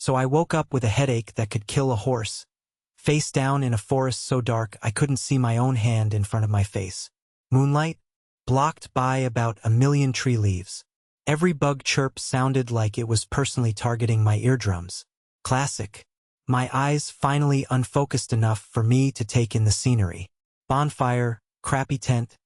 So I woke up with a headache that could kill a horse, face down in a forest so dark I couldn't see my own hand in front of my face. Moonlight, blocked by about 1,000,000 tree leaves. Every bug chirp sounded like it was personally targeting my eardrums. Classic. My eyes finally unfocused enough for me to take in the scenery. Bonfire, crappy tent,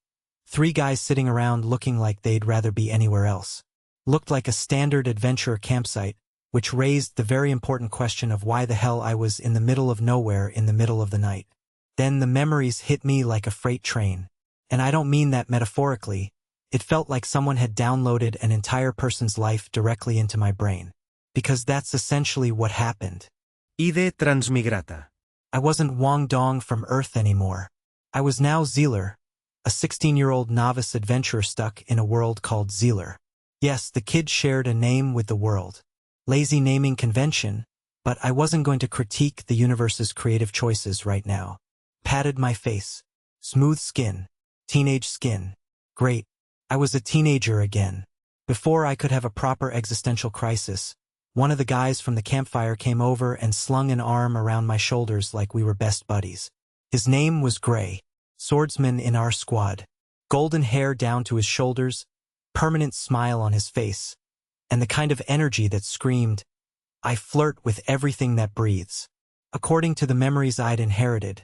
3 guys sitting around looking like they'd rather be anywhere else. Looked like a standard adventure campsite, which raised the very important question of why the hell I was in the middle of nowhere in the middle of the night. Then the memories hit me like a freight train. And I don't mean that metaphorically. It felt like someone had downloaded an entire person's life directly into my brain. Because that's essentially what happened. Ide transmigrata. I wasn't Wong Dong from Earth anymore. I was now Zealer, a 16-year-old novice adventurer stuck in a world called Zealer. Yes, the kid shared a name with the world. Lazy naming convention, but I wasn't going to critique the universe's creative choices right now. Patted my face. Smooth skin. Teenage skin. Great. I was a teenager again. Before I could have a proper existential crisis, one of the guys from the campfire came over and slung an arm around my shoulders like we were best buddies. His name was Gray, swordsman in our squad. Golden hair down to his shoulders, permanent smile on his face, and the kind of energy that screamed, "I flirt with everything that breathes." According to the memories I'd inherited,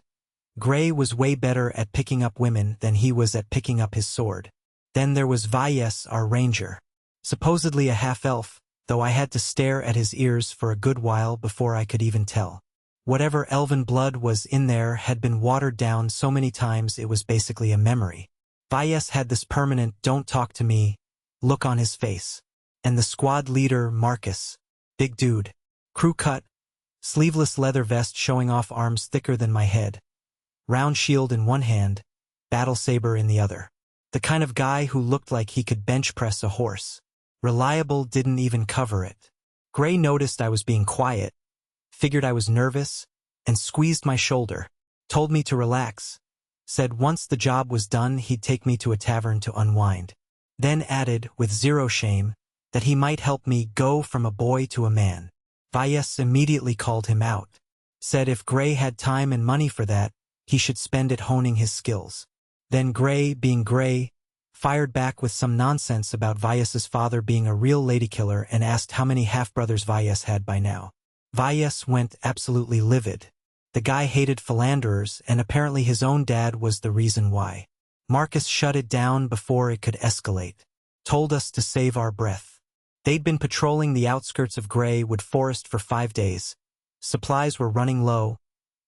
Gray was way better at picking up women than he was at picking up his sword. Then there was Valles, our ranger. Supposedly a half-elf, though I had to stare at his ears for a good while before I could even tell. Whatever elven blood was in there had been watered down so many times it was basically a memory. Valles had this permanent "don't talk to me" look on his face. And the squad leader, Marcus. Big dude. Crew cut. Sleeveless leather vest showing off arms thicker than my head. Round shield in one hand, battle saber in the other. The kind of guy who looked like he could bench press a horse. Reliable didn't even cover it. Gray noticed I was being quiet, figured I was nervous, and squeezed my shoulder. Told me to relax. Said once the job was done he'd take me to a tavern to unwind. Then added, with zero shame, that he might help me go from a boy to a man. Valles immediately called him out. Said if Gray had time and money for that, he should spend it honing his skills. Then Gray, being Gray, fired back with some nonsense about Valles's father being a real ladykiller and asked how many half-brothers Valles had by now. Valles went absolutely livid. The guy hated philanderers, and apparently his own dad was the reason why. Marcus shut it down before it could escalate. Told us to save our breath. They'd been patrolling the outskirts of Graywood Forest for 5 days. Supplies were running low.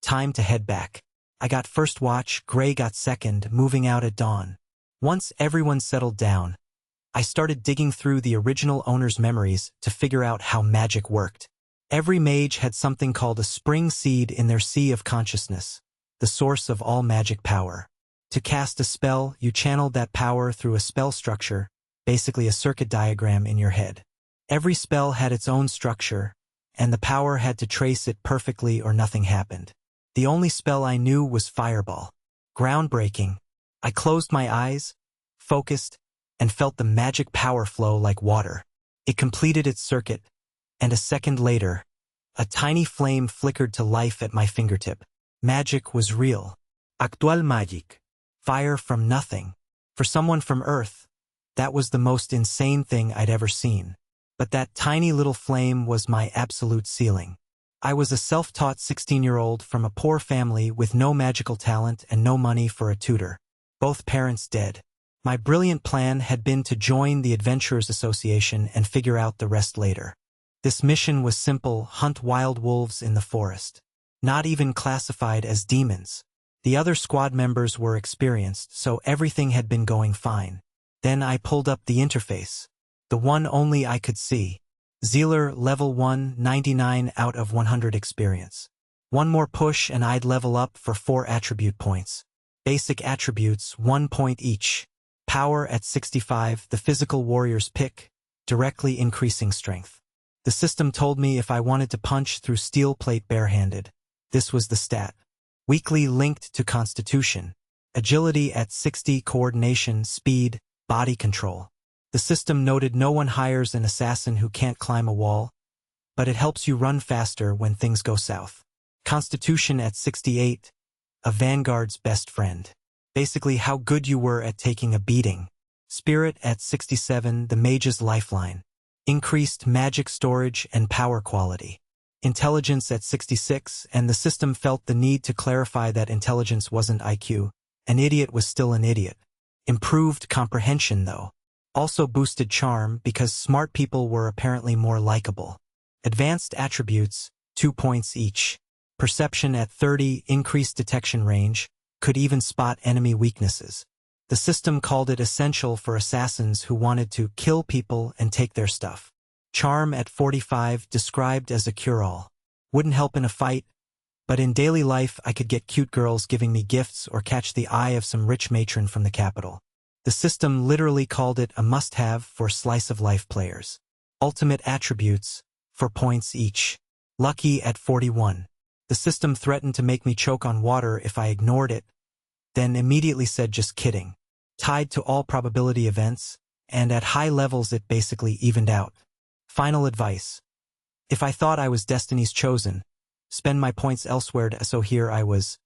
Time to head back. I got first watch, Gray got second, moving out at dawn. Once everyone settled down, I started digging through the original owner's memories to figure out how magic worked. Every mage had something called a spring seed in their sea of consciousness, the source of all magic power. To cast a spell, you channeled that power through a spell structure, basically a circuit diagram in your head. Every spell had its own structure, and the power had to trace it perfectly or nothing happened. The only spell I knew was Fireball. Groundbreaking. I closed my eyes, focused, and felt the magic power flow like water. It completed its circuit, and a second later, a tiny flame flickered to life at my fingertip. Magic was real. Actual magic. Fire from nothing. For someone from Earth, that was the most insane thing I'd ever seen. But that tiny little flame was my absolute ceiling. I was a self-taught 16-year-old from a poor family with no magical talent and no money for a tutor. Both parents dead. My brilliant plan had been to join the Adventurers Association and figure out the rest later. This mission was simple: hunt wild wolves in the forest. Not even classified as demons. The other squad members were experienced, so everything had been going fine. Then I pulled up the interface. The one only I could see. Zealer level 1, 99 out of 100 experience. One more push and I'd level up for 4 attribute points. Basic attributes, 1 point each. Power at 65, the physical warrior's pick, directly increasing strength. The system told me if I wanted to punch through steel plate barehanded, this was the stat. Weakly linked to constitution. Agility at 60, coordination, speed, body control. The system noted no one hires an assassin who can't climb a wall, but it helps you run faster when things go south. Constitution at 68, a vanguard's best friend. Basically how good you were at taking a beating. Spirit at 67, the mage's lifeline. Increased magic storage and power quality. Intelligence at 66, and the system felt the need to clarify that intelligence wasn't IQ. An idiot was still an idiot. Improved comprehension, though. Also boosted charm because smart people were apparently more likable. Advanced attributes, 2 points each. Perception at 30, increased detection range, could even spot enemy weaknesses. The system called it essential for assassins who wanted to kill people and take their stuff. Charm at 45, described as a cure-all. Wouldn't help in a fight, but in daily life I could get cute girls giving me gifts or catch the eye of some rich matron from the capital. The system literally called it a must-have for slice-of-life players. Ultimate attributes, 4 points each. Lucky at 41. The system threatened to make me choke on water if I ignored it, then immediately said just kidding. Tied to all probability events, and at high levels it basically evened out. Final advice. If I thought I was Destiny's chosen, spend my points elsewhere, so here I was,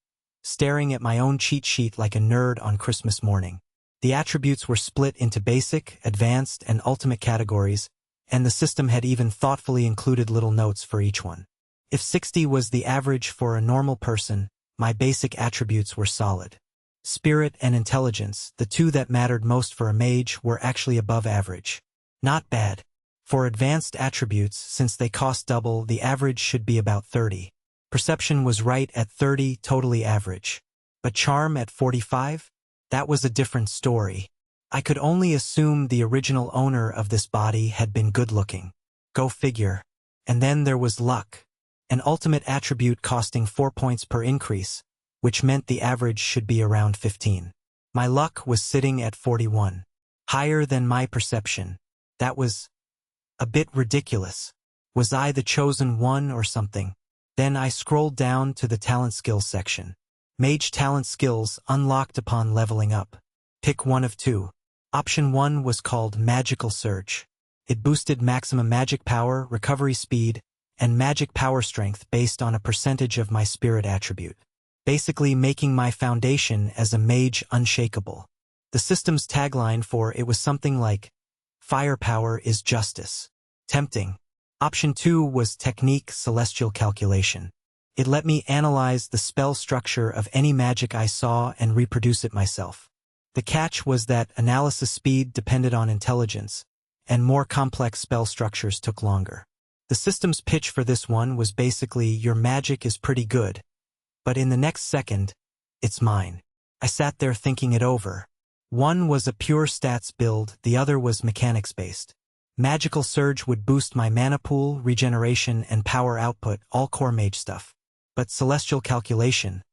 staring at my own cheat sheet like a nerd on Christmas morning. The attributes were split into basic, advanced, and ultimate categories, and the system had even thoughtfully included little notes for each one. If 60 was the average for a normal person, my basic attributes were solid. Spirit and intelligence, the two that mattered most for a mage, were actually above average. Not bad. For advanced attributes, since they cost double, the average should be about 30. Perception was right at 30, totally average. But charm at 45? That was a different story. I could only assume the original owner of this body had been good-looking. Go figure. And then there was luck. An ultimate attribute costing 4 points per increase, which meant the average should be around 15. My luck was sitting at 41. Higher than my perception. That was a bit ridiculous. Was I the chosen one or something? Then I scrolled down to the talent skills section. Mage talent skills unlocked upon leveling up. Pick one of two. Option 1 was called Magical Surge. It boosted maximum magic power, recovery speed, and magic power strength based on a percentage of my spirit attribute, basically making my foundation as a mage unshakable. The system's tagline for it was something like, "Firepower is justice." Tempting. Option 2 was Technique Celestial Calculation. It let me analyze the spell structure of any magic I saw and reproduce it myself. The catch was that analysis speed depended on intelligence, and more complex spell structures took longer. The system's pitch for this one was basically, your magic is pretty good, but in the next second, it's mine. I sat there thinking it over. One was a pure stats build, the other was mechanics-based. Magical Surge would boost my mana pool, regeneration, and power output, all core mage stuff. But Celestial Calculation,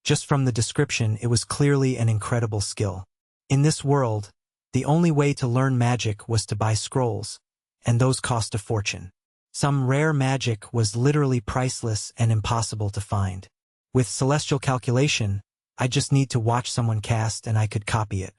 just from the description, it was clearly an incredible skill. In this world, the only way to learn magic was to buy scrolls, and those cost a fortune. Some rare magic was literally priceless and impossible to find. With Celestial Calculation, I just need to watch someone cast and I could copy it.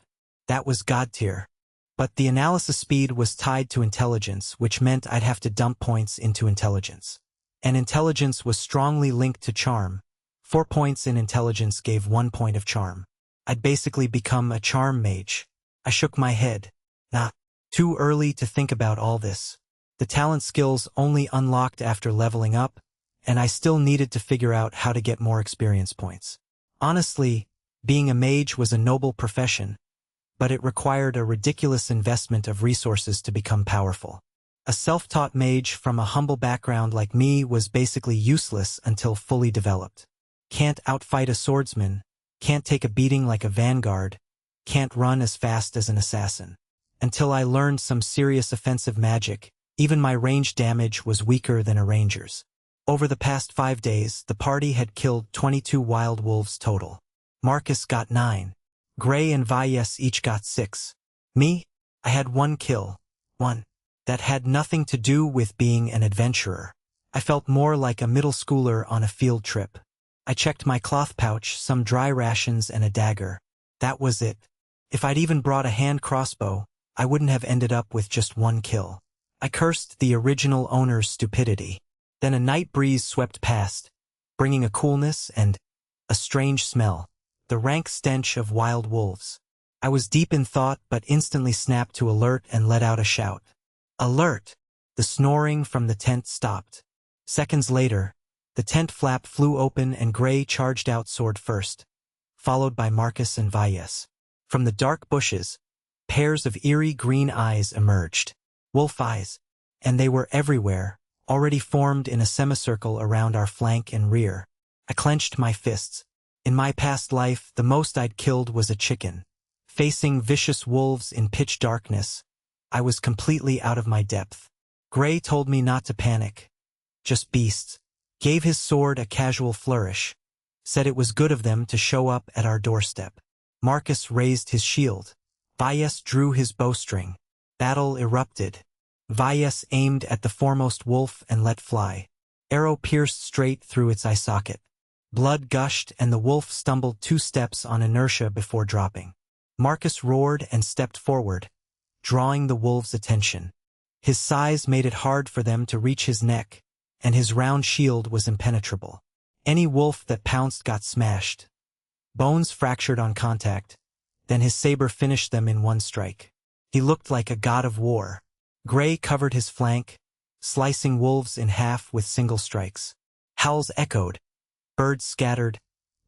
That was god tier. But the analysis speed was tied to intelligence, which meant I'd have to dump points into intelligence. And intelligence was strongly linked to charm. 4 points in intelligence gave 1 point of charm. I'd basically become a charm mage. I shook my head. Nah, too early to think about all this. The talent skills only unlocked after leveling up, and I still needed to figure out how to get more experience points. Honestly, being a mage was a noble profession, but it required a ridiculous investment of resources to become powerful. A self-taught mage from a humble background like me was basically useless until fully developed. Can't outfight a swordsman, can't take a beating like a vanguard, can't run as fast as an assassin. Until I learned some serious offensive magic, even my range damage was weaker than a ranger's. Over the past 5 days, the party had killed 22 wild wolves total. Marcus got 9. Gray and Valles each got 6. Me? I had 1 kill. 1. That had nothing to do with being an adventurer. I felt more like a middle schooler on a field trip. I checked my cloth pouch, some dry rations and a dagger. That was it. If I'd even brought a hand crossbow, I wouldn't have ended up with just 1 kill. I cursed the original owner's stupidity. Then a night breeze swept past, bringing a coolness and a strange smell, the rank stench of wild wolves. I was deep in thought but instantly snapped to alert and let out a shout. Alert! The snoring from the tent stopped. Seconds later, the tent flap flew open and Gray charged out sword first, followed by Marcus and Valles. From the dark bushes, pairs of eerie green eyes emerged. Wolf eyes, and they were everywhere, already formed in a semicircle around our flank and rear. I clenched my fists. In my past life, the most I'd killed was a chicken. Facing vicious wolves in pitch darkness, I was completely out of my depth. Gray told me not to panic. Just beasts. Gave his sword a casual flourish. Said it was good of them to show up at our doorstep. Marcus raised his shield. Valles drew his bowstring. Battle erupted. Valles aimed at the foremost wolf and let fly. Arrow pierced straight through its eye socket. Blood gushed and the wolf stumbled 2 steps on inertia before dropping. Marcus roared and stepped forward, drawing the wolves' attention. His size made it hard for them to reach his neck, and his round shield was impenetrable. Any wolf that pounced got smashed. Bones fractured on contact, then his saber finished them in one strike. He looked like a god of war. Gray covered his flank, slicing wolves in half with single strikes. Howls echoed. Birds scattered.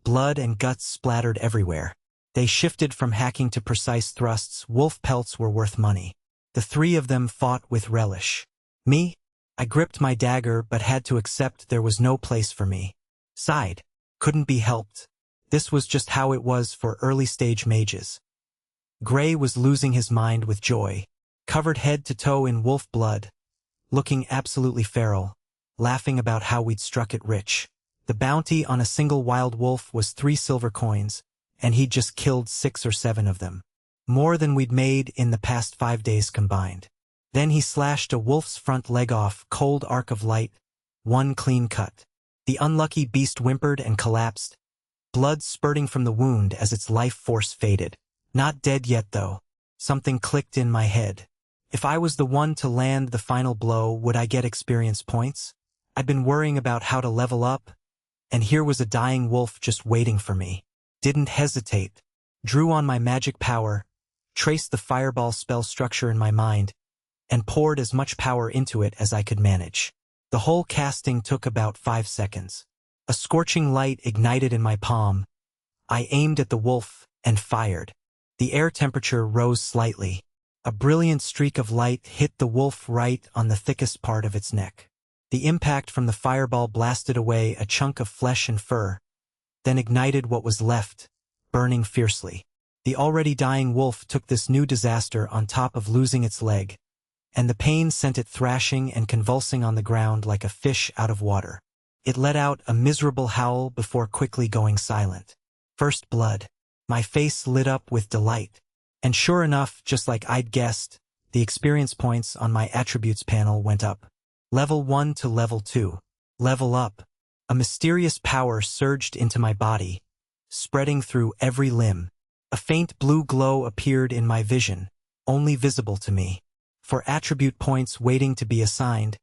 Blood and guts splattered everywhere. They shifted from hacking to precise thrusts. Wolf pelts were worth money. The 3 of them fought with relish. Me? I gripped my dagger but had to accept there was no place for me. Sighed. Couldn't be helped. This was just how it was for early-stage mages. Gray was losing his mind with joy, covered head to toe in wolf blood, looking absolutely feral, laughing about how we'd struck it rich. The bounty on a single wild wolf was 3 silver coins, and he'd just killed 6 or 7 of them. More than we'd made in the past 5 days combined. Then he slashed a wolf's front leg off, cold arc of light, 1 clean cut. The unlucky beast whimpered and collapsed, blood spurting from the wound as its life force faded. Not dead yet, though. Something clicked in my head. If I was the one to land the final blow, would I get experience points? I'd been worrying about how to level up, and here was a dying wolf just waiting for me. Didn't hesitate. Drew on my magic power, traced the fireball spell structure in my mind, and poured as much power into it as I could manage. The whole casting took about 5 seconds. A scorching light ignited in my palm. I aimed at the wolf and fired. The air temperature rose slightly. A brilliant streak of light hit the wolf right on the thickest part of its neck. The impact from the fireball blasted away a chunk of flesh and fur, then ignited what was left, burning fiercely. The already dying wolf took this new disaster on top of losing its leg, and the pain sent it thrashing and convulsing on the ground like a fish out of water. It let out a miserable howl before quickly going silent. First blood. My face lit up with delight. And sure enough, just like I'd guessed, the experience points on my attributes panel went up. Level 1 to level 2. Level up. A mysterious power surged into my body, spreading through every limb. A faint blue glow appeared in my vision, only visible to me. For attribute points waiting to be assigned,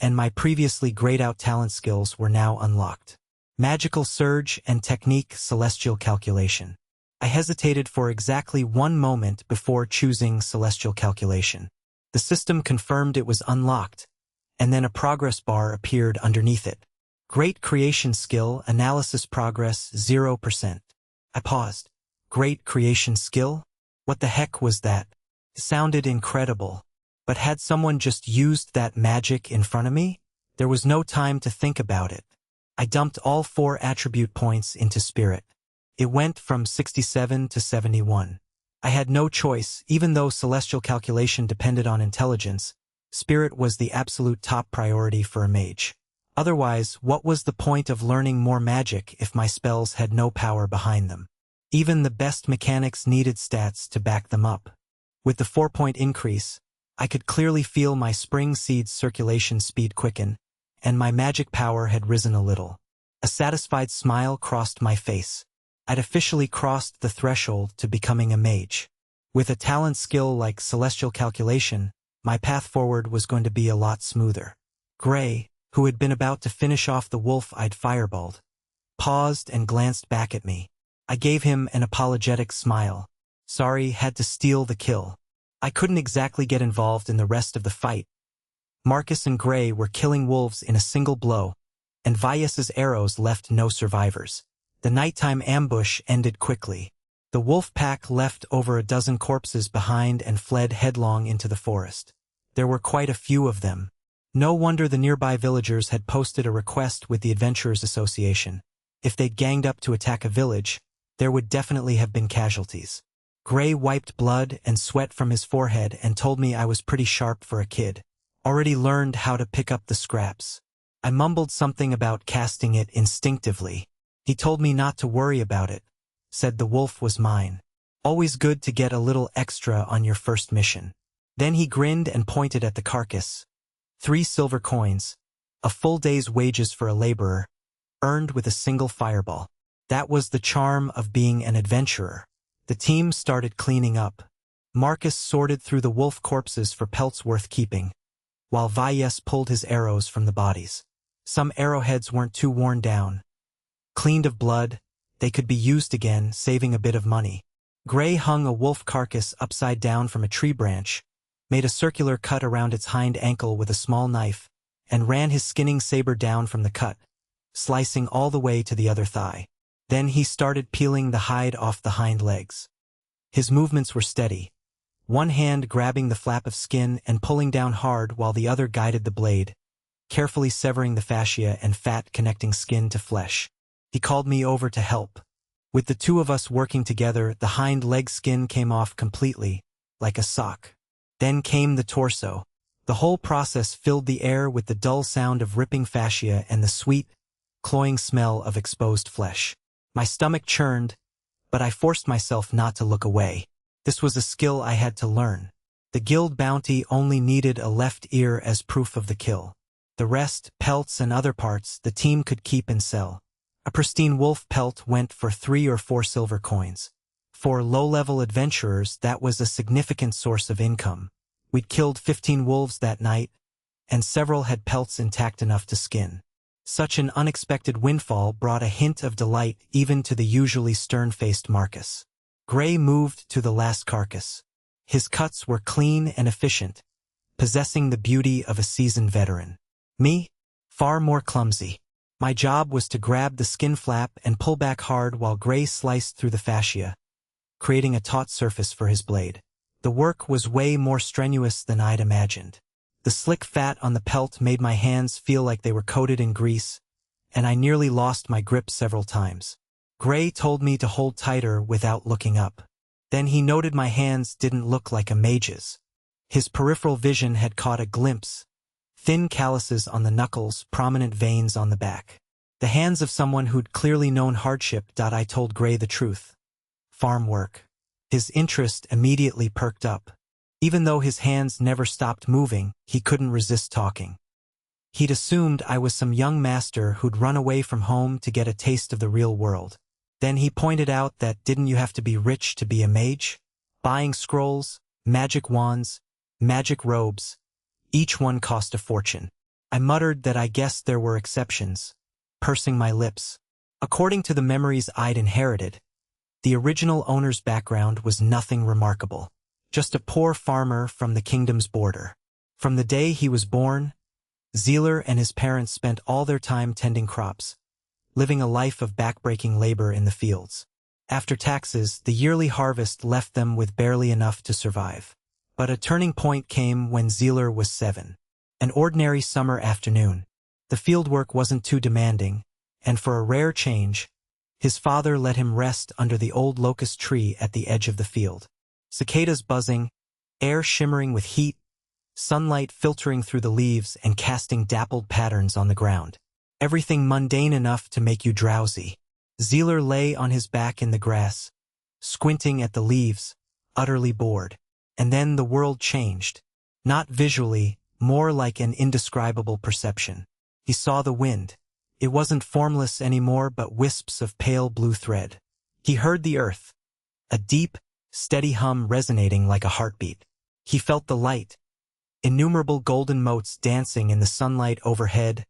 and my previously grayed-out talent skills were now unlocked. Magical Surge and Technique Celestial Calculation. I hesitated for exactly 1 moment before choosing Celestial Calculation. The system confirmed it was unlocked, and then a progress bar appeared underneath it. Great Creation Skill, Analysis Progress, 0%. I paused. Great Creation Skill? What the heck was that? It sounded incredible. But had someone just used that magic in front of me? There was no time to think about it. I dumped all 4 attribute points into Spirit. It went from 67 to 71. I had no choice, even though Celestial Calculation depended on intelligence. Spirit was the absolute top priority for a mage. Otherwise, what was the point of learning more magic if my spells had no power behind them? Even the best mechanics needed stats to back them up. With the 4-point increase, I could clearly feel my spring seed's circulation speed quicken, and my magic power had risen a little. A satisfied smile crossed my face. I'd officially crossed the threshold to becoming a mage. With a talent skill like Celestial Calculation, my path forward was going to be a lot smoother. Gray, who had been about to finish off the wolf I'd fireballed, paused and glanced back at me. I gave him an apologetic smile. Sorry, had to steal the kill. I couldn't exactly get involved in the rest of the fight. Marcus and Gray were killing wolves in a single blow, and Vyas's arrows left no survivors. The nighttime ambush ended quickly. The wolf pack left over a dozen corpses behind and fled headlong into the forest. There were quite a few of them. No wonder the nearby villagers had posted a request with the Adventurers Association. If they'd ganged up to attack a village, there would definitely have been casualties. Gray wiped blood and sweat from his forehead and told me I was pretty sharp for a kid. Already learned how to pick up the scraps. I mumbled something about casting it instinctively. He told me not to worry about it, said the wolf was mine. Always good to get a little extra on your first mission. Then he grinned and pointed at the carcass. 3 silver coins, a full day's wages for a laborer, earned with a single fireball. That was the charm of being an adventurer. The team started cleaning up. Marcus sorted through the wolf corpses for pelts worth keeping, while Vyas pulled his arrows from the bodies. Some arrowheads weren't too worn down. Cleaned of blood, they could be used again, saving a bit of money. Gray hung a wolf carcass upside down from a tree branch, made a circular cut around its hind ankle with a small knife, and ran his skinning saber down from the cut, slicing all the way to the other thigh. Then he started peeling the hide off the hind legs. His movements were steady, one hand grabbing the flap of skin and pulling down hard while the other guided the blade, carefully severing the fascia and fat connecting skin to flesh. He called me over to help. With the two of us working together, the hind leg skin came off completely, like a sock. Then came the torso. The whole process filled the air with the dull sound of ripping fascia and the sweet, cloying smell of exposed flesh. My stomach churned, but I forced myself not to look away. This was a skill I had to learn. The guild bounty only needed a left ear as proof of the kill. The rest, pelts and other parts, the team could keep and sell. A pristine wolf pelt went for 3 or 4 silver coins. For low-level adventurers, that was a significant source of income. We'd killed 15 wolves that night, and several had pelts intact enough to skin. Such an unexpected windfall brought a hint of delight even to the usually stern-faced Marcus. Gray moved to the last carcass. His cuts were clean and efficient, possessing the beauty of a seasoned veteran. Me? Far more clumsy. My job was to grab the skin flap and pull back hard while Gray sliced through the fascia, creating a taut surface for his blade. The work was way more strenuous than I'd imagined. The slick fat on the pelt made my hands feel like they were coated in grease, and I nearly lost my grip several times. Gray told me to hold tighter without looking up. Then he noted my hands didn't look like a mage's. His peripheral vision had caught a glimpse. Thin calluses on the knuckles, prominent veins on the back. The hands of someone who'd clearly known hardship. I told Gray the truth. Farm work. His interest immediately perked up. Even though his hands never stopped moving, he couldn't resist talking. He'd assumed I was some young master who'd run away from home to get a taste of the real world. Then he pointed out that didn't you have to be rich to be a mage? Buying scrolls, magic wands, magic robes. Each one cost a fortune. I muttered that I guessed there were exceptions, pursing my lips. According to the memories I'd inherited, the original owner's background was nothing remarkable. Just a poor farmer from the kingdom's border. From the day he was born, Zealer and his parents spent all their time tending crops, living a life of backbreaking labor in the fields. After taxes, the yearly harvest left them with barely enough to survive. But a turning point came when Zealer was 7. An ordinary summer afternoon. The fieldwork wasn't too demanding, and for a rare change, his father let him rest under the old locust tree at the edge of the field. Cicadas buzzing, air shimmering with heat, sunlight filtering through the leaves and casting dappled patterns on the ground. Everything mundane enough to make you drowsy. Zealer lay on his back in the grass, squinting at the leaves, utterly bored. And then the world changed. Not visually, more like an indescribable perception. He saw the wind. It wasn't formless anymore but wisps of pale blue thread. He heard the earth, a deep, steady hum resonating like a heartbeat. He felt the light, innumerable golden motes dancing in the sunlight overhead,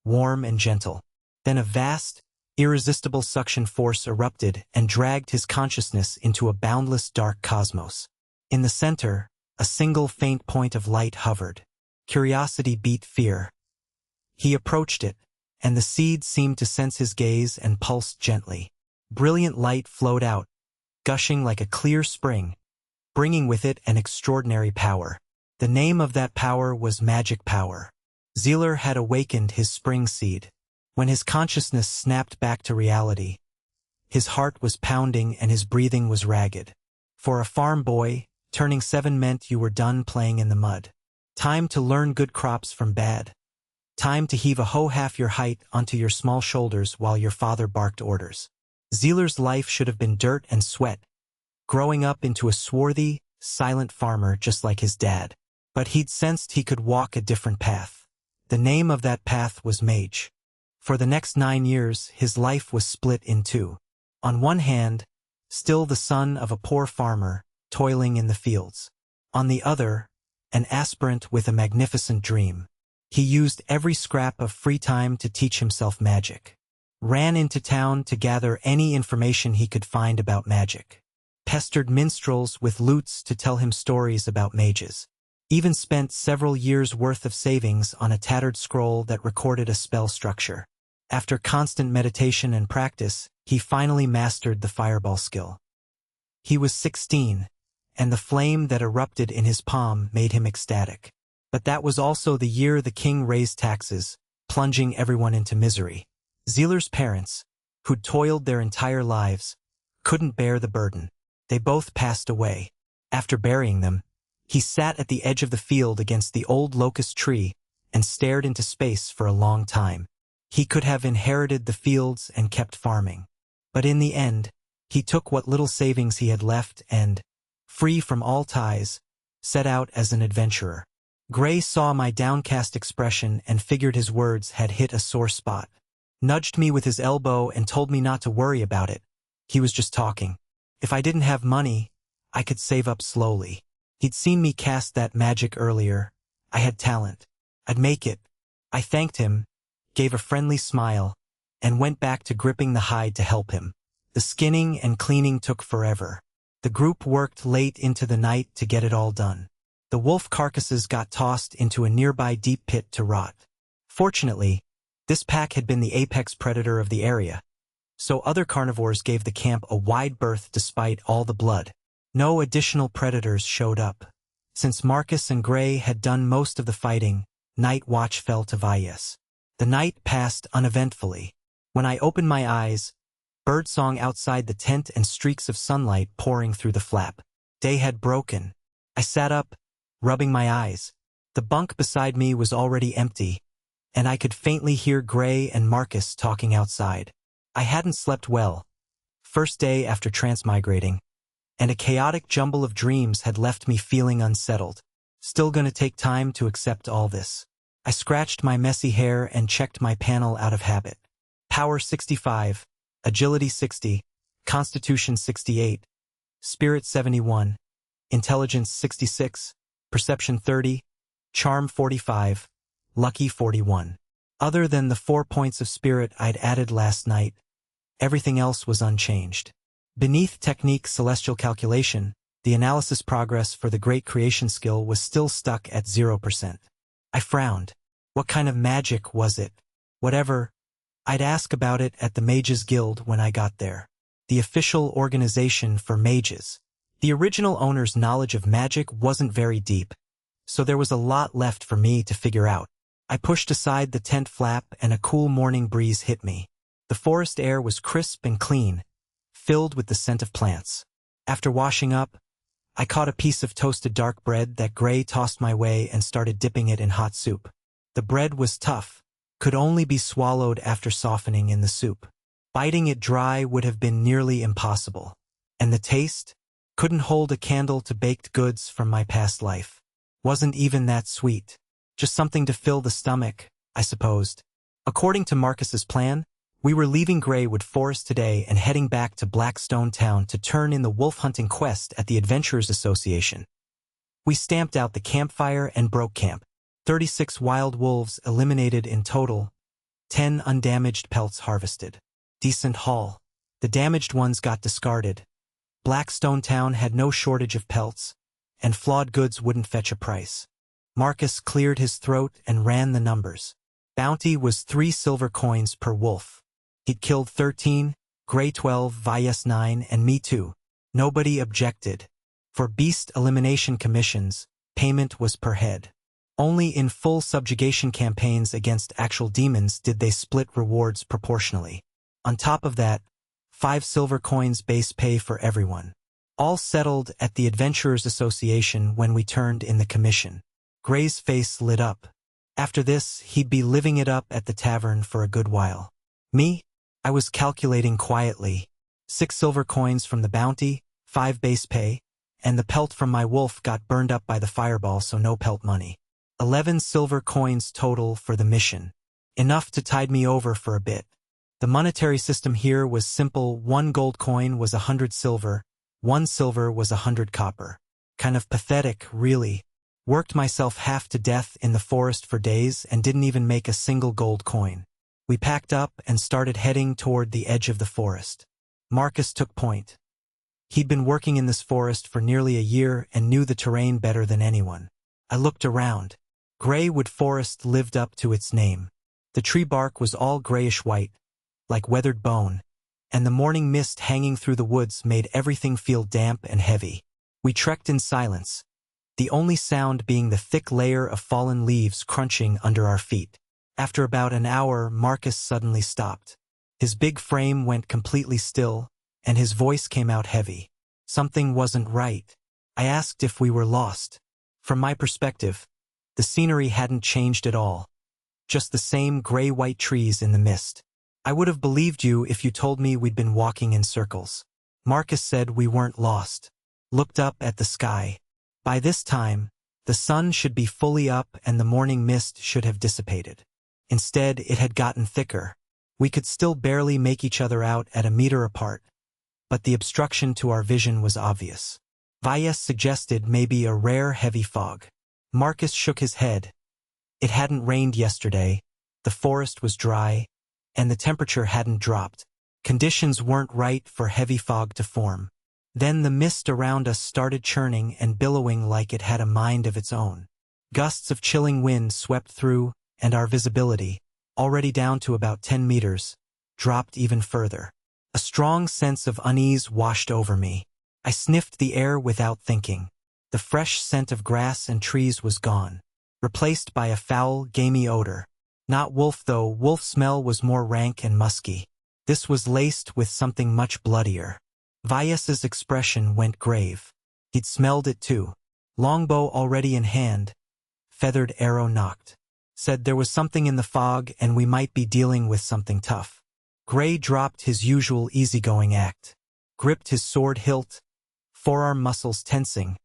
warm and gentle. Then a vast, irresistible suction force erupted and dragged his consciousness into a boundless dark cosmos. In the center, a single faint point of light hovered. Curiosity beat fear. He approached it, and the seed seemed to sense his gaze and pulsed gently. Brilliant light flowed out, gushing like a clear spring, bringing with it an extraordinary power. The name of that power was magic power. Zealer had awakened his spring seed. When his consciousness snapped back to reality, his heart was pounding and his breathing was ragged. For a farm boy, turning 7 meant you were done playing in the mud. Time to learn good crops from bad. Time to heave a hoe half your height onto your small shoulders while your father barked orders. Zealer's life should have been dirt and sweat, growing up into a swarthy, silent farmer just like his dad. But he'd sensed he could walk a different path. The name of that path was Mage. For the next 9 years, his life was split in two. On one hand, still the son of a poor farmer, toiling in the fields. On the other, an aspirant with a magnificent dream. He used every scrap of free time to teach himself magic. Ran into town to gather any information he could find about magic. Pestered minstrels with lutes to tell him stories about mages. Even spent several years' worth of savings on a tattered scroll that recorded a spell structure. After constant meditation and practice, he finally mastered the fireball skill. He was 16, and the flame that erupted in his palm made him ecstatic. But that was also the year the king raised taxes, plunging everyone into misery. Zealer's parents, who'd toiled their entire lives, couldn't bear the burden. They both passed away. After burying them, he sat at the edge of the field against the old locust tree and stared into space for a long time. He could have inherited the fields and kept farming. But in the end, he took what little savings he had left and, free from all ties, set out as an adventurer. Gray saw my downcast expression and figured his words had hit a sore spot. Nudged me with his elbow and told me not to worry about it. He was just talking. If I didn't have money, I could save up slowly. He'd seen me cast that magic earlier. I had talent. I'd make it. I thanked him, gave a friendly smile, and went back to gripping the hide to help him. The skinning and cleaning took forever. The group worked late into the night to get it all done. The wolf carcasses got tossed into a nearby deep pit to rot. Fortunately, this pack had been the apex predator of the area, so other carnivores gave the camp a wide berth despite all the blood. No additional predators showed up. Since Marcus and Gray had done most of the fighting, night watch fell to Valles. The night passed uneventfully. When I opened my eyes, birdsong outside the tent and streaks of sunlight pouring through the flap. Day had broken. I sat up, rubbing my eyes. The bunk beside me was already empty, and I could faintly hear Gray and Marcus talking outside. I hadn't slept well. First day after transmigrating, and a chaotic jumble of dreams had left me feeling unsettled. Still gonna take time to accept all this. I scratched my messy hair and checked my panel out of habit. Power 65, Agility 60, Constitution 68, Spirit 71, Intelligence 66, Perception 30, Charm 45, Lucky 41. Other than the 4 points of spirit I'd added last night, everything else was unchanged. Beneath Technique Celestial Calculation, the analysis progress for the Great Creation skill was still stuck at 0%. I frowned. What kind of magic was it? Whatever. I'd ask about it at the Mages Guild when I got there. The official organization for mages. The original owner's knowledge of magic wasn't very deep, so there was a lot left for me to figure out. I pushed aside the tent flap and a cool morning breeze hit me. The forest air was crisp and clean, filled with the scent of plants. After washing up, I caught a piece of toasted dark bread that Gray tossed my way and started dipping it in hot soup. The bread was tough, could only be swallowed after softening in the soup. Biting it dry would have been nearly impossible. And the taste? Couldn't hold a candle to baked goods from my past life. Wasn't even that sweet. Just something to fill the stomach, I supposed. According to Marcus's plan, we were leaving Greywood Forest today and heading back to Blackstone Town to turn in the wolf hunting quest at the Adventurers Association. We stamped out the campfire and broke camp. 36 wild wolves eliminated in total, 10 undamaged pelts harvested. Decent haul. The damaged ones got discarded. Blackstone Town had no shortage of pelts, and flawed goods wouldn't fetch a price. Marcus cleared his throat and ran the numbers. Bounty was 3 silver coins per wolf. He'd killed 13, Gray 12, Vyas 9, and me too. Nobody objected. For beast elimination commissions, payment was per head. Only in full subjugation campaigns against actual demons did they split rewards proportionally. On top of that, 5 silver coins base pay for everyone. All settled at the Adventurers Association when we turned in the commission. Gray's face lit up. After this, he'd be living it up at the tavern for a good while. Me? I was calculating quietly. 6 silver coins from the bounty, 5 base pay, and the pelt from my wolf got burned up by the fireball, so no pelt money. 11 silver coins total for the mission. Enough to tide me over for a bit. The monetary system here was simple. 1 gold coin was 100 silver, 1 silver was 100 copper. Kind of pathetic, really. Worked myself half to death in the forest for days and didn't even make a single gold coin. We packed up and started heading toward the edge of the forest. Marcus took point. He'd been working in this forest for nearly a year and knew the terrain better than anyone. I looked around. Graywood Forest lived up to its name. The tree bark was all grayish-white, like weathered bone, and the morning mist hanging through the woods made everything feel damp and heavy. We trekked in silence, the only sound being the thick layer of fallen leaves crunching under our feet. After about an hour, Marcus suddenly stopped. His big frame went completely still, and his voice came out heavy. Something wasn't right. I asked if we were lost. From my perspective, the scenery hadn't changed at all. Just the same gray-white trees in the mist. I would have believed you if you told me we'd been walking in circles. Marcus said we weren't lost. Looked up at the sky. By this time, the sun should be fully up and the morning mist should have dissipated. Instead, it had gotten thicker. We could still barely make each other out at a meter apart, but the obstruction to our vision was obvious. Vyas suggested maybe a rare heavy fog. Marcus shook his head. It hadn't rained yesterday, the forest was dry, and the temperature hadn't dropped. Conditions weren't right for heavy fog to form. Then the mist around us started churning and billowing like it had a mind of its own. Gusts of chilling wind swept through, and our visibility, already down to about 10 meters, dropped even further. A strong sense of unease washed over me. I sniffed the air without thinking. The fresh scent of grass and trees was gone, replaced by a foul, gamey odor. Not wolf though, wolf smell was more rank and musky. This was laced with something much bloodier. Vyas's expression went grave. He'd smelled it too. Longbow already in hand, feathered arrow nocked. Said there was something in the fog and we might be dealing with something tough. Gray dropped his usual easygoing act. Gripped his sword hilt, forearm muscles tensing,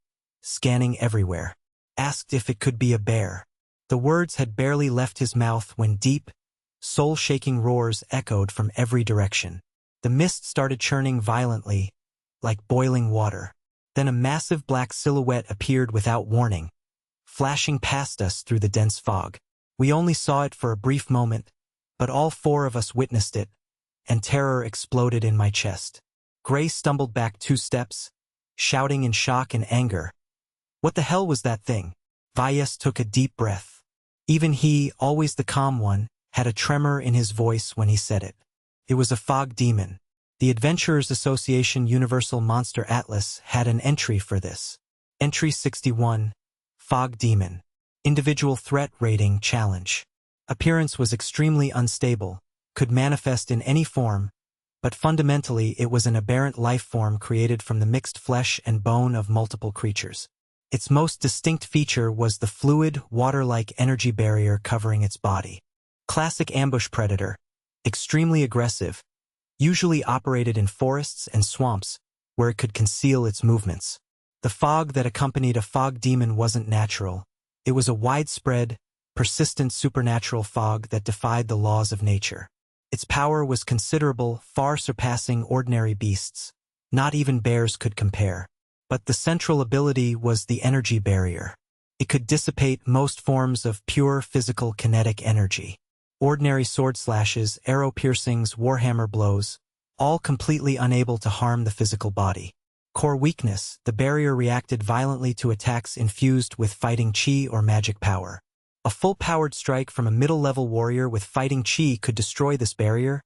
scanning everywhere. Asked if it could be a bear. The words had barely left his mouth when deep, soul-shaking roars echoed from every direction. The mist started churning violently, like boiling water. Then a massive black silhouette appeared without warning, flashing past us through the dense fog. We only saw it for a brief moment, but all 4 of us witnessed it, and terror exploded in my chest. Gray stumbled back 2 steps, shouting in shock and anger. What the hell was that thing? Vyas took a deep breath. Even he, always the calm one, had a tremor in his voice when he said it. It was a fog demon. The Adventurers Association Universal Monster Atlas had an entry for this. Entry 61, Fog Demon. Individual Threat Rating Challenge. Appearance was extremely unstable, could manifest in any form, but fundamentally it was an aberrant life form created from the mixed flesh and bone of multiple creatures. Its most distinct feature was the fluid, water-like energy barrier covering its body. Classic ambush predator, extremely aggressive, usually operated in forests and swamps, where it could conceal its movements. The fog that accompanied a fog demon wasn't natural. It was a widespread, persistent supernatural fog that defied the laws of nature. Its power was considerable, far surpassing ordinary beasts. Not even bears could compare. But the central ability was the energy barrier. It could dissipate most forms of pure physical kinetic energy. Ordinary sword slashes, arrow piercings, warhammer blows, all completely unable to harm the physical body. Core weakness, the barrier reacted violently to attacks infused with fighting chi or magic power. A full-powered strike from a middle-level warrior with fighting chi could destroy this barrier,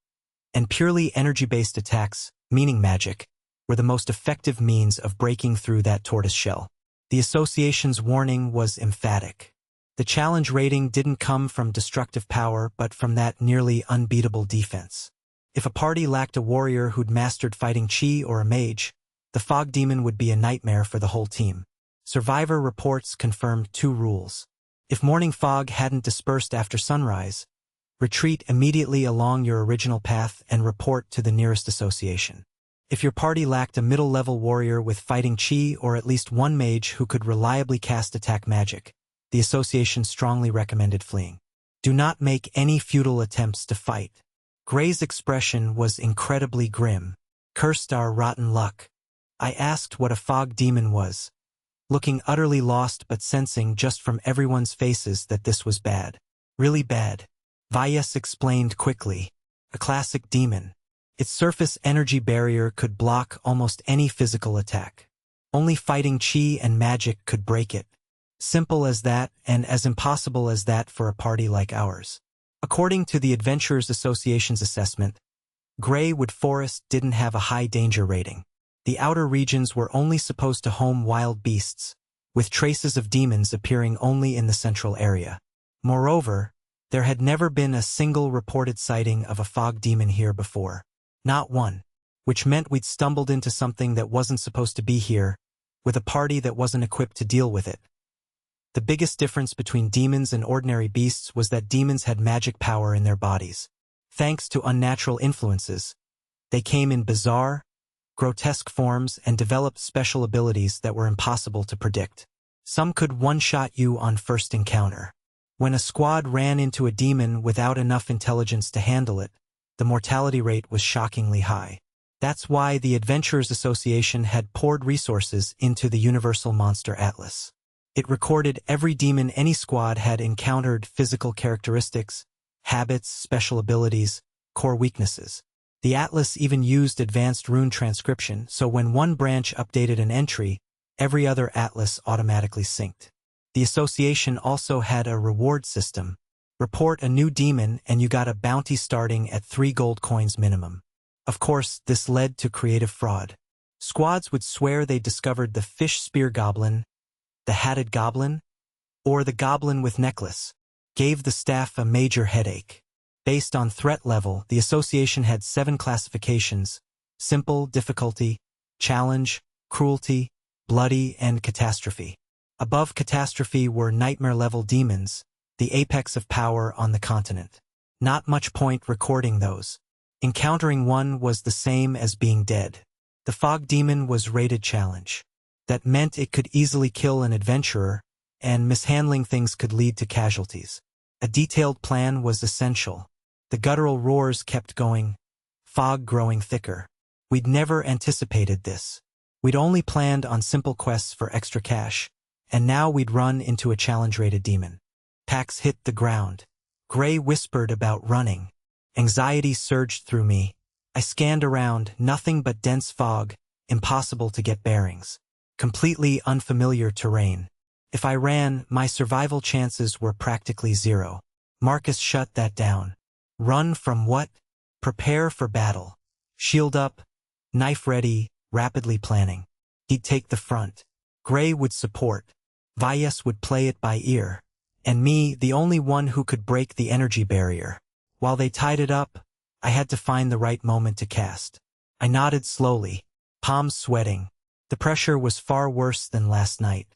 and purely energy-based attacks, meaning magic, were the most effective means of breaking through that tortoise shell. The association's warning was emphatic. The challenge rating didn't come from destructive power but from that nearly unbeatable defense. If a party lacked a warrior who'd mastered fighting chi or a mage, the fog demon would be a nightmare for the whole team. Survivor reports confirmed 2 rules. If morning fog hadn't dispersed after sunrise, retreat immediately along your original path and report to the nearest association. If your party lacked a middle-level warrior with fighting chi or at least one mage who could reliably cast attack magic, the association strongly recommended fleeing. Do not make any futile attempts to fight. Gray's expression was incredibly grim. Cursed our rotten luck. I asked what a fog demon was, looking utterly lost but sensing just from everyone's faces that this was bad. Really bad. Vyas explained quickly. A classic demon. Its surface energy barrier could block almost any physical attack. Only fighting chi and magic could break it. Simple as that, and as impossible as that for a party like ours. According to the Adventurers Association's assessment, Graywood Forest didn't have a high danger rating. The outer regions were only supposed to home wild beasts, with traces of demons appearing only in the central area. Moreover, there had never been a single reported sighting of a fog demon here before. Not one. Which meant we'd stumbled into something that wasn't supposed to be here, with a party that wasn't equipped to deal with it. The biggest difference between demons and ordinary beasts was that demons had magic power in their bodies. Thanks to unnatural influences, they came in bizarre, grotesque forms and developed special abilities that were impossible to predict. Some could one-shot you on first encounter. When a squad ran into a demon without enough intelligence to handle it, the mortality rate was shockingly high. That's why the Adventurers Association had poured resources into the Universal Monster Atlas. It recorded every demon any squad had encountered, physical characteristics, habits, special abilities, core weaknesses. The Atlas even used advanced rune transcription, so when one branch updated an entry, every other Atlas automatically synced. The association also had a reward system. Report a new demon and you got a bounty starting at 3 gold coins minimum. Of course, this led to creative fraud. Squads would swear they discovered the fish spear goblin, the hatted goblin, or the goblin with necklace. Gave the staff a major headache. Based on threat level, the association had 7 classifications: simple, difficulty, challenge, cruelty, bloody, and catastrophe. Above catastrophe were nightmare-level demons, the apex of power on the continent. Not much point recording those. Encountering one was the same as being dead. The fog demon was rated challenge. That meant it could easily kill an adventurer, and mishandling things could lead to casualties. A detailed plan was essential. The guttural roars kept going, fog growing thicker. We'd never anticipated this. We'd only planned on simple quests for extra cash, and now we'd run into a challenge-rated demon. Packs hit the ground. Gray whispered about running. Anxiety surged through me. I scanned around, nothing but dense fog, impossible to get bearings. Completely unfamiliar terrain. If I ran, my survival chances were practically 0. Marcus shut that down. Run from what? Prepare for battle. Shield up, knife ready, rapidly planning. He'd take the front. Gray would support. Vyas would play it by ear. And me, the only one who could break the energy barrier. While they tied it up, I had to find the right moment to cast. I nodded slowly, palms sweating. The pressure was far worse than last night.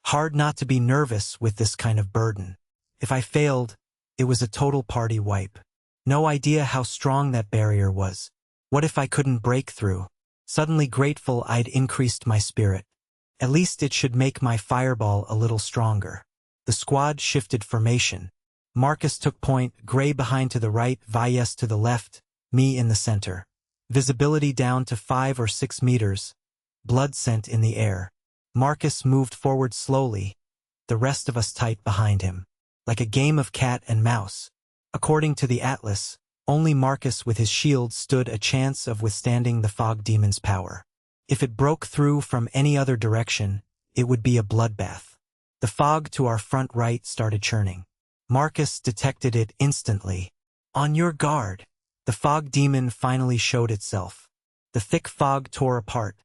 Hard not to be nervous with this kind of burden. If I failed, it was a total party wipe. No idea how strong that barrier was. What if I couldn't break through? Suddenly grateful I'd increased my spirit. At least it should make my fireball a little stronger. The squad shifted formation. Marcus took point, Gray behind to the right, Vyas to the left, me in the center. Visibility down to 5 or 6 meters. blood scent in the air. Marcus moved forward slowly, the rest of us tight behind him. Like a game of cat and mouse. According to the Atlas, only Marcus with his shield stood a chance of withstanding the fog demon's power. If it broke through from any other direction, it would be a bloodbath. The fog to our front right started churning. Marcus detected it instantly. On your guard. The fog demon finally showed itself. The thick fog tore apart,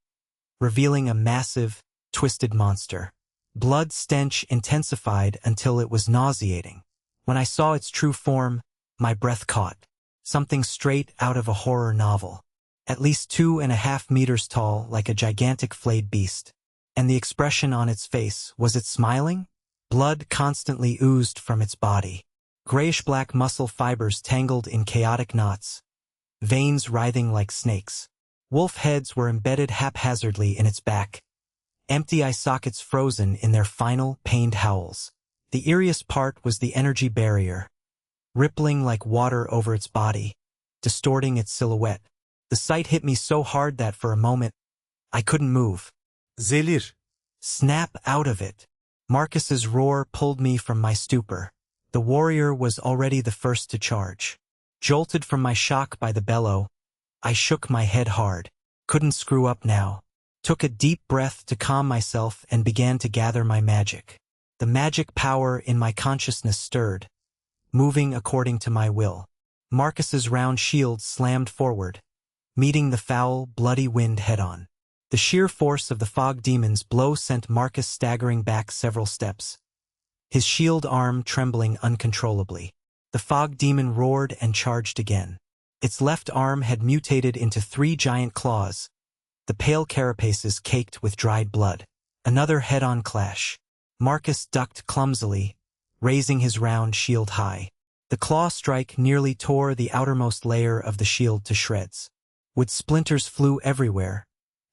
revealing a massive, twisted monster. Blood stench intensified until it was nauseating. When I saw its true form, my breath caught. Something straight out of a horror novel. At least 2.5 meters tall, like a gigantic flayed beast. And the expression on its face, was it smiling? Blood constantly oozed from its body. Grayish-black muscle fibers tangled in chaotic knots, veins writhing like snakes. Wolf heads were embedded haphazardly in its back, empty eye sockets frozen in their final, pained howls. The eeriest part was the energy barrier, rippling like water over its body, distorting its silhouette. The sight hit me so hard that for a moment, I couldn't move. Zelir. Snap out of it. Marcus's roar pulled me from my stupor. The warrior was already the first to charge. Jolted from my shock by the bellow, I shook my head hard. Couldn't screw up now. Took a deep breath to calm myself and began to gather my magic. The magic power in my consciousness stirred, moving according to my will. Marcus's round shield slammed forward, meeting the foul, bloody wind head-on. The sheer force of the fog demon's blow sent Marcus staggering back several steps, his shield arm trembling uncontrollably. The fog demon roared and charged again. Its left arm had mutated into 3 giant claws, the pale carapaces caked with dried blood. Another head-on clash. Marcus ducked clumsily, raising his round shield high. The claw strike nearly tore the outermost layer of the shield to shreds. Wood splinters flew everywhere,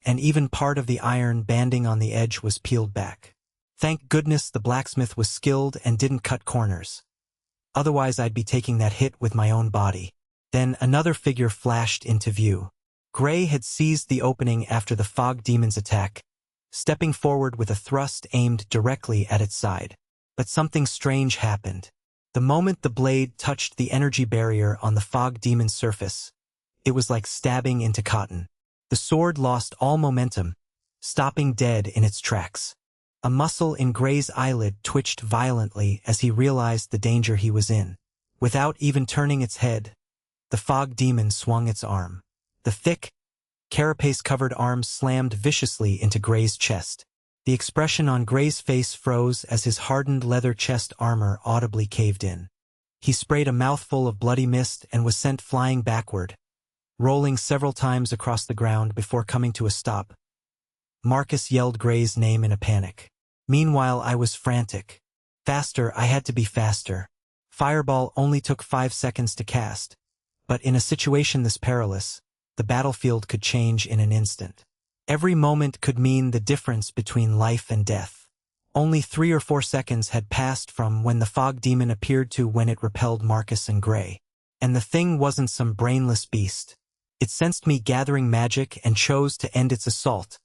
and even part of the iron banding on the edge was peeled back. Thank goodness the blacksmith was skilled and didn't cut corners. Otherwise I'd be taking that hit with my own body. Then another figure flashed into view. Gray had seized the opening after the fog demon's attack, stepping forward with a thrust aimed directly at its side. But something strange happened. The moment the blade touched the energy barrier on the fog demon's surface, it was like stabbing into cotton. The sword lost all momentum, stopping dead in its tracks. A muscle in Gray's eyelid twitched violently as he realized the danger he was in. Without even turning its head, the fog demon swung its arm. The thick, carapace-covered arm slammed viciously into Gray's chest. The expression on Gray's face froze as his hardened leather chest armor audibly caved in. He sprayed a mouthful of bloody mist and was sent flying backward, rolling several times across the ground before coming to a stop. Marcus yelled Gray's name in a panic. Meanwhile, I was frantic. Faster, I had to be faster. Fireball only took 5 seconds to cast, but in a situation this perilous, the battlefield could change in an instant. Every moment could mean the difference between life and death. Only 3 or 4 seconds had passed from when the fog demon appeared to when it repelled Marcus and Gray. And the thing wasn't some brainless beast. It sensed me gathering magic and chose to end its assault,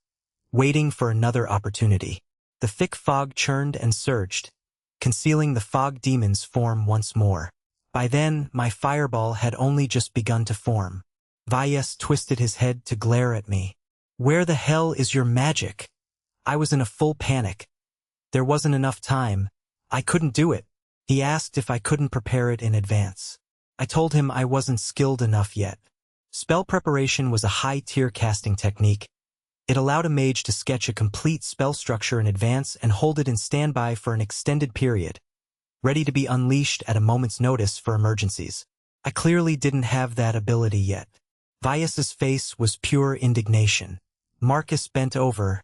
waiting for another opportunity. The thick fog churned and surged, concealing the fog demon's form once more. By then, my fireball had only just begun to form. Valles twisted his head to glare at me. Where the hell is your magic? I was in a full panic. There wasn't enough time. I couldn't do it. He asked if I couldn't prepare it in advance. I told him I wasn't skilled enough yet. Spell preparation was a high-tier casting technique. It allowed a mage to sketch a complete spell structure in advance and hold it in standby for an extended period, ready to be unleashed at a moment's notice for emergencies. I clearly didn't have that ability yet. Valles' face was pure indignation. Marcus bent over,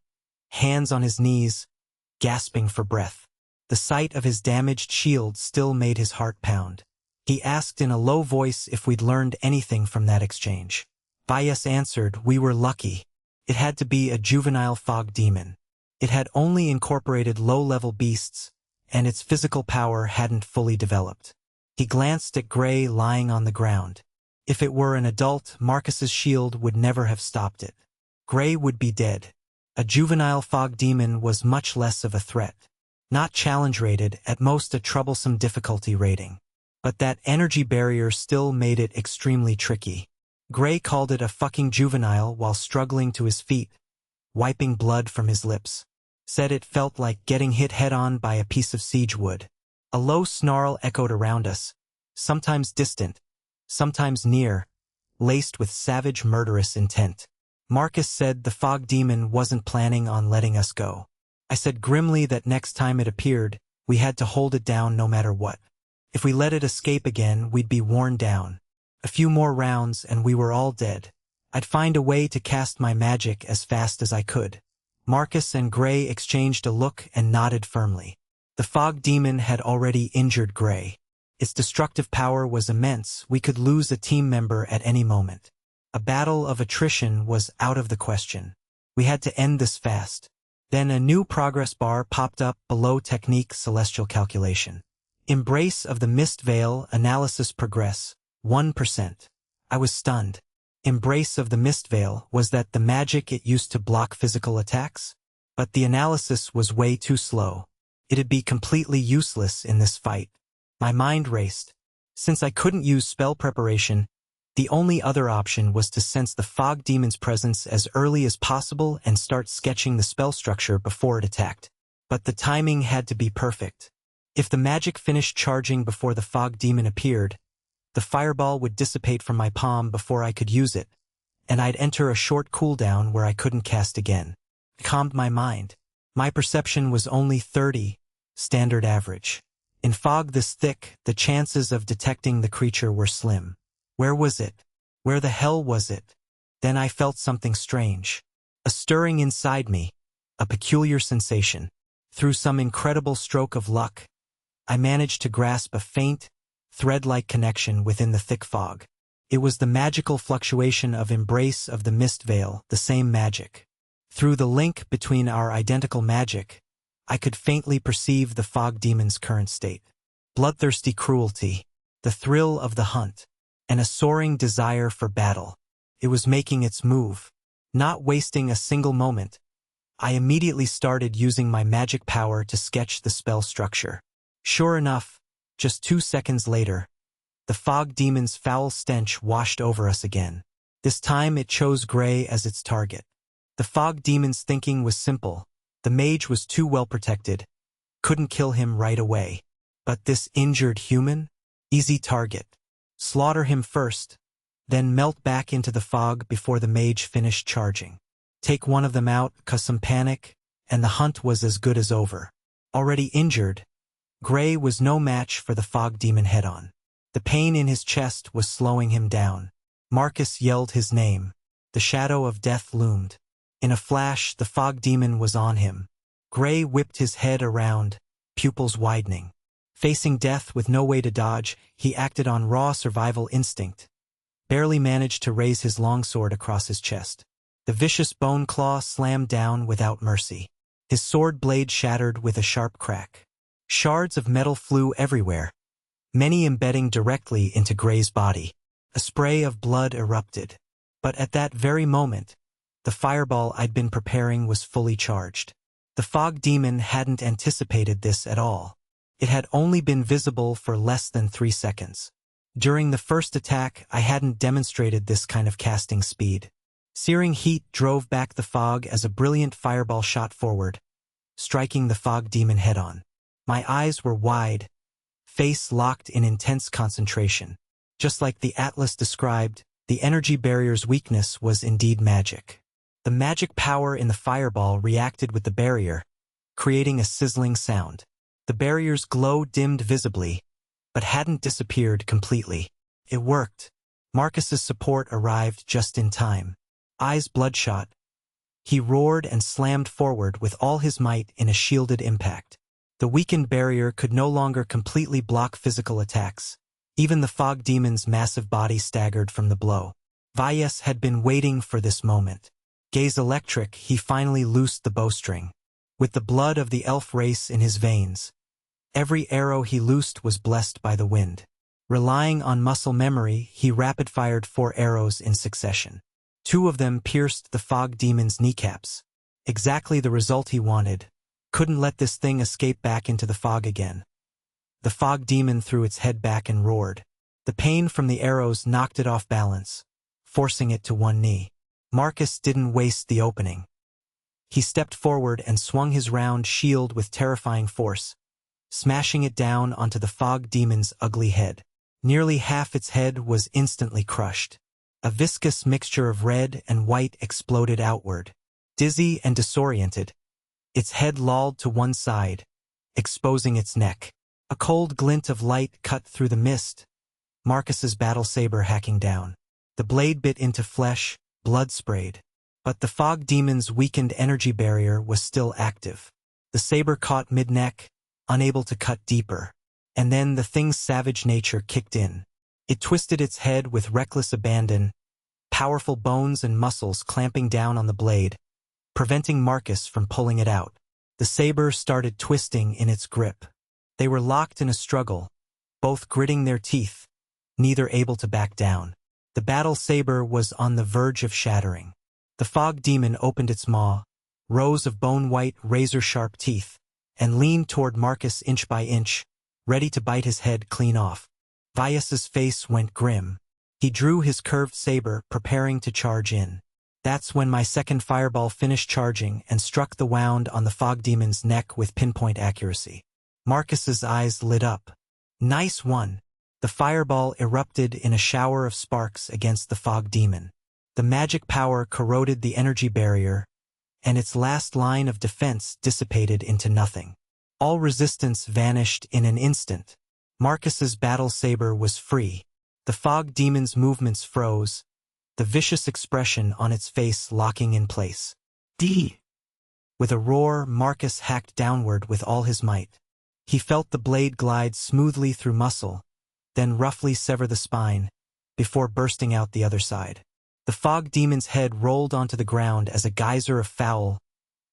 hands on his knees, gasping for breath. The sight of his damaged shield still made his heart pound. He asked in a low voice if we'd learned anything from that exchange. Valles answered, we were lucky. It had to be a juvenile fog demon. It had only incorporated low-level beasts, and its physical power hadn't fully developed. He glanced at Gray lying on the ground. If it were an adult, Marcus's shield would never have stopped it. Gray would be dead. A juvenile fog demon was much less of a threat. Not challenge rated, at most a troublesome difficulty rating. But that energy barrier still made it extremely tricky. Gray called it a fucking juvenile while struggling to his feet, wiping blood from his lips. Said it felt like getting hit head-on by a piece of siege wood. A low snarl echoed around us, sometimes distant, sometimes near, laced with savage murderous intent. Marcus said the fog demon wasn't planning on letting us go. I said grimly that next time it appeared, we had to hold it down no matter what. If we let it escape again, we'd be worn down. A few more rounds and we were all dead. I'd find a way to cast my magic as fast as I could. Marcus and Gray exchanged a look and nodded firmly. The fog demon had already injured Gray. Its destructive power was immense. We could lose a team member at any moment. A battle of attrition was out of the question. We had to end this fast. Then a new progress bar popped up below technique celestial calculation. Embrace of the mist veil analysis progress, 1%. I was stunned. Embrace of the mist veil was that the magic it used to block physical attacks? But the analysis was way too slow. It'd be completely useless in this fight. My mind raced. Since I couldn't use spell preparation, the only other option was to sense the fog demon's presence as early as possible and start sketching the spell structure before it attacked. But the timing had to be perfect. If the magic finished charging before the fog demon appeared, the fireball would dissipate from my palm before I could use it, and I'd enter a short cooldown where I couldn't cast again. I calmed my mind. My perception was only 30, standard average. In fog this thick, the chances of detecting the creature were slim. Where was it? Where the hell was it? Then I felt something strange. A stirring inside me. A peculiar sensation. Through some incredible stroke of luck, I managed to grasp a faint, thread-like connection within the thick fog. It was the magical fluctuation of embrace of the mist veil, the same magic. Through the link between our identical magic, I could faintly perceive the fog demon's current state. Bloodthirsty cruelty, the thrill of the hunt, and a soaring desire for battle. It was making its move. Not wasting a single moment, I immediately started using my magic power to sketch the spell structure. Sure enough, just 2 seconds later, the fog demon's foul stench washed over us again. This time it chose Gray as its target. The fog demon's thinking was simple. The mage was too well protected. Couldn't kill him right away. But this injured human? Easy target. Slaughter him first, then melt back into the fog before the mage finished charging. Take one of them out, cause some panic, and the hunt was as good as over. Already injured, Gray was no match for the fog demon head-on. The pain in his chest was slowing him down. Marcus yelled his name. The shadow of death loomed. In a flash, the fog demon was on him. Gray whipped his head around, pupils widening. Facing death with no way to dodge, he acted on raw survival instinct. Barely managed to raise his longsword across his chest. The vicious bone claw slammed down without mercy. His sword blade shattered with a sharp crack. Shards of metal flew everywhere, many embedding directly into Gray's body. A spray of blood erupted. But at that very moment, the fireball I'd been preparing was fully charged. The fog demon hadn't anticipated this at all. It had only been visible for less than 3 seconds. During the first attack, I hadn't demonstrated this kind of casting speed. Searing heat drove back the fog as a brilliant fireball shot forward, striking the fog demon head-on. My eyes were wide, face locked in intense concentration. Just like the Atlas described, the energy barrier's weakness was indeed magic. The magic power in the fireball reacted with the barrier, creating a sizzling sound. The barrier's glow dimmed visibly, but hadn't disappeared completely. It worked. Marcus's support arrived just in time. Eyes bloodshot, he roared and slammed forward with all his might in a shielded impact. The weakened barrier could no longer completely block physical attacks. Even the fog demon's massive body staggered from the blow. Valles had been waiting for this moment. Gaze electric, he finally loosed the bowstring. With the blood of the elf race in his veins, every arrow he loosed was blessed by the wind. Relying on muscle memory, he rapid-fired 4 arrows in succession. 2 of them pierced the fog demon's kneecaps. Exactly the result he wanted. Couldn't let this thing escape back into the fog again. The fog demon threw its head back and roared. The pain from the arrows knocked it off balance, forcing it to one knee. Marcus didn't waste the opening. He stepped forward and swung his round shield with terrifying force, smashing it down onto the fog demon's ugly head. Nearly half its head was instantly crushed. A viscous mixture of red and white exploded outward. Dizzy and disoriented, its head lolled to one side, exposing its neck. A cold glint of light cut through the mist, Marcus's battle saber hacking down. The blade bit into flesh, blood sprayed. But the fog demon's weakened energy barrier was still active. The saber caught mid-neck, unable to cut deeper. And then the thing's savage nature kicked in. It twisted its head with reckless abandon, powerful bones and muscles clamping down on the blade, preventing Marcus from pulling it out. The saber started twisting in its grip. They were locked in a struggle, both gritting their teeth, neither able to back down. The battle saber was on the verge of shattering. The fog demon opened its maw, rows of bone-white, razor-sharp teeth, and leaned toward Marcus inch by inch, ready to bite his head clean off. Vyas's face went grim. He drew his curved saber, preparing to charge in. That's when my second fireball finished charging and struck the wound on the fog demon's neck with pinpoint accuracy. Marcus's eyes lit up. Nice one! The fireball erupted in a shower of sparks against the fog demon. The magic power corroded the energy barrier, and its last line of defense dissipated into nothing. All resistance vanished in an instant. Marcus's battle saber was free. The fog demon's movements froze, the vicious expression on its face locking in place. D! With a roar, Marcus hacked downward with all his might. He felt the blade glide smoothly through muscle, then roughly sever the spine, before bursting out the other side. The fog demon's head rolled onto the ground as a geyser of foul,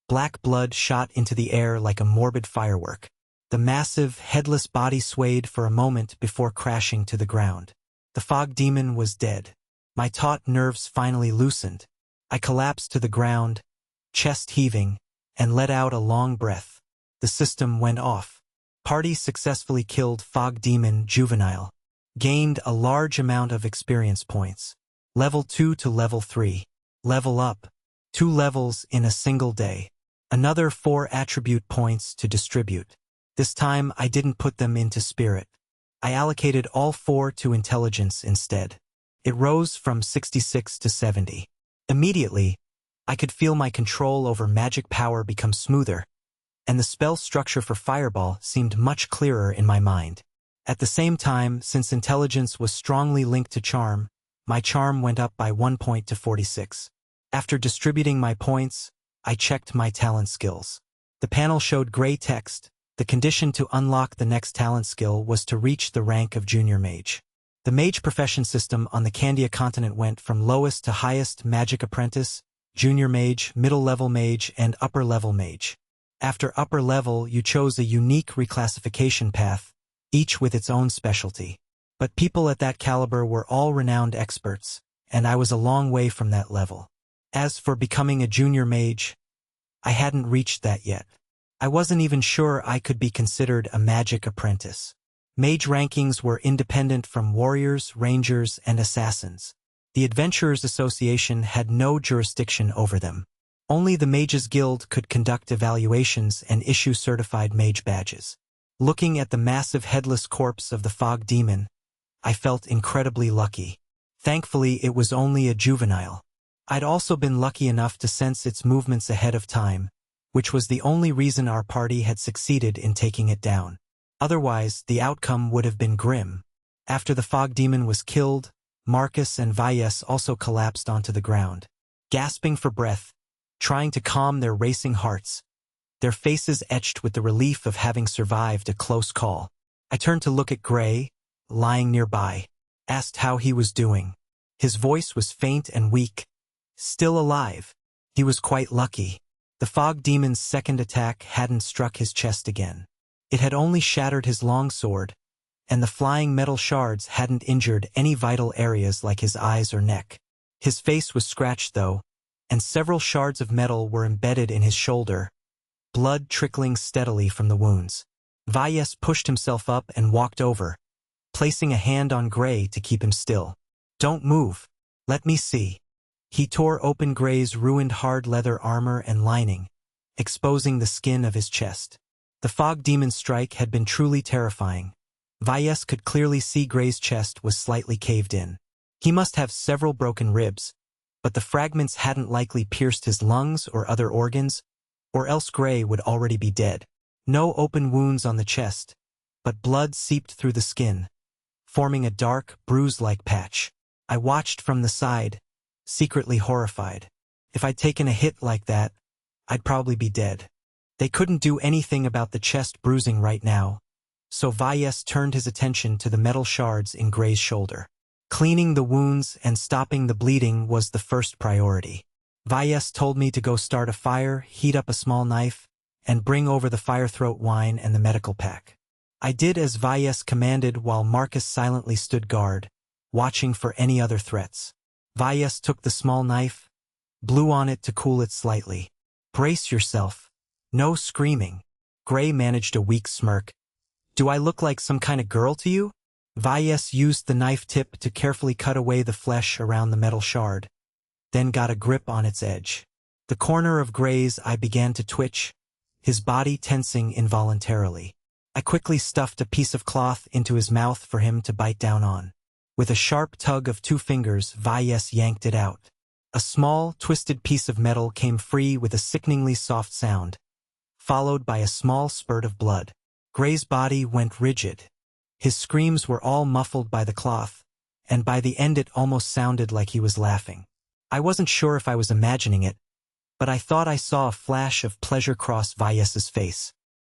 black blood shot into the air like a morbid firework. The massive, headless body swayed for a moment before crashing to the ground. The fog demon was dead. My taut nerves finally loosened. I collapsed to the ground, chest heaving, and let out a long breath. The system went off. Party successfully killed Fog Demon Juvenile. Gained a large amount of experience points. Level 2 to Level 3. Level up. 2 levels in a single day. Another 4 attribute points to distribute. This time I didn't put them into spirit. I allocated all 4 to intelligence instead. It rose from 66 to 70. Immediately, I could feel my control over magic power become smoother, and the spell structure for Fireball seemed much clearer in my mind. At the same time, since intelligence was strongly linked to charm, my charm went up by 1 point to 46. After distributing my points, I checked my talent skills. The panel showed gray text. The condition to unlock the next talent skill was to reach the rank of Junior Mage. The Mage profession system on the Candia continent went from lowest to highest Magic Apprentice, Junior Mage, Middle Level Mage, and Upper Level Mage. After Upper Level, you chose a unique reclassification path, each with its own specialty. But people at that caliber were all renowned experts, and I was a long way from that level. As for becoming a Junior Mage, I hadn't reached that yet. I wasn't even sure I could be considered a Magic Apprentice. Mage rankings were independent from warriors, rangers, and assassins. The Adventurers Association had no jurisdiction over them. Only the Mages Guild could conduct evaluations and issue certified mage badges. Looking at the massive headless corpse of the Fog Demon, I felt incredibly lucky. Thankfully, it was only a juvenile. I'd also been lucky enough to sense its movements ahead of time, which was the only reason our party had succeeded in taking it down. Otherwise, the outcome would have been grim. After the Fog Demon was killed, Marcus and Vyas also collapsed onto the ground, gasping for breath, trying to calm their racing hearts, their faces etched with the relief of having survived a close call. I turned to look at Gray, lying nearby, asked how he was doing. His voice was faint and weak. Still alive. He was quite lucky. The Fog Demon's second attack hadn't struck his chest again. It had only shattered his longsword, and the flying metal shards hadn't injured any vital areas like his eyes or neck. His face was scratched though, and several shards of metal were embedded in his shoulder, blood trickling steadily from the wounds. Vyas pushed himself up and walked over, placing a hand on Gray to keep him still. "Don't move. Let me see." He tore open Gray's ruined hard leather armor and lining, exposing the skin of his chest. The fog demon strike had been truly terrifying. Vyas could clearly see Gray's chest was slightly caved in. He must have several broken ribs, but the fragments hadn't likely pierced his lungs or other organs, or else Gray would already be dead. No open wounds on the chest, but blood seeped through the skin, forming a dark, bruise-like patch. I watched from the side, secretly horrified. If I'd taken a hit like that, I'd probably be dead. They couldn't do anything about the chest bruising right now, so Vyas turned his attention to the metal shards in Gray's shoulder. Cleaning the wounds and stopping the bleeding was the first priority. Vyas told me to go start a fire, heat up a small knife, and bring over the firethroat wine and the medical pack. I did as Vyas commanded while Marcus silently stood guard, watching for any other threats. Vyas took the small knife, blew on it to cool it slightly. "Brace yourself. No screaming." Gray managed a weak smirk. "Do I look like some kind of girl to you?" Vyas used the knife tip to carefully cut away the flesh around the metal shard, then got a grip on its edge. The corner of Gray's eye began to twitch, his body tensing involuntarily. I quickly stuffed a piece of cloth into his mouth for him to bite down on. With a sharp tug of 2 fingers, Vyas yanked it out. A small, twisted piece of metal came free with a sickeningly soft sound, followed by a small spurt of blood. Gray's body went rigid. His screams were all muffled by the cloth, and by the end it almost sounded like he was laughing. I wasn't sure if I was imagining it, but I thought I saw a flash of pleasure cross Vyas's face.